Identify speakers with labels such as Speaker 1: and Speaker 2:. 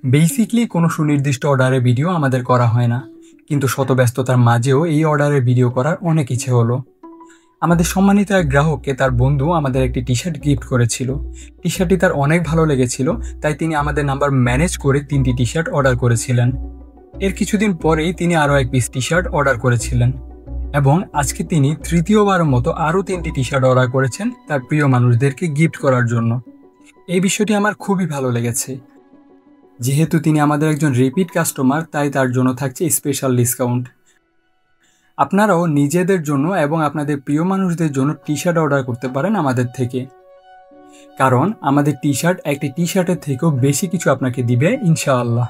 Speaker 1: Basically কোনো সুনির্দিষ্ট অর্ডারের ভিডিও আমাদের করা হয় না, কিন্তু শত ব্যস্ততার মাঝেও এই অর্ডারের ভিডিও করার অনেক ইচ্ছে হলো। আমাদের সম্মানিত এক গ্রাহককে তার বন্ধু আমাদের একটি টি শার্ট গিফট করেছিল। টি শার্টটি তার অনেক ভালো লেগেছিল, তাই তিনি আমাদের নাম্বার ম্যানেজ করে 3টি টি শার্ট অর্ডার করেছিলেন। এর কিছুদিন পরেই তিনি আরও এক পিস টি শার্ট অর্ডার করেছিলেন এবং আজকে তিনি তৃতীয়বারের মতো আরও 3টি টি শার্ট অর্ডার করেছেন তার প্রিয় মানুষদেরকে গিফট করার জন্য। এই বিষয়টি আমার খুবই ভালো লেগেছে। যেহেতু তিনি আমাদের একজন রিপিট কাস্টমার, তাই তার জন্য থাকছে স্পেশাল ডিসকাউন্ট। আপনারাও নিজেদের জন্য এবং আপনাদের প্রিয় মানুষদের জন্য টি শার্ট অর্ডার করতে পারেন আমাদের থেকে, কারণ আমাদের টি শার্ট একটি টি শার্টের থেকেও বেশি কিছু আপনাকে দিবে ইনশাআল্লাহ।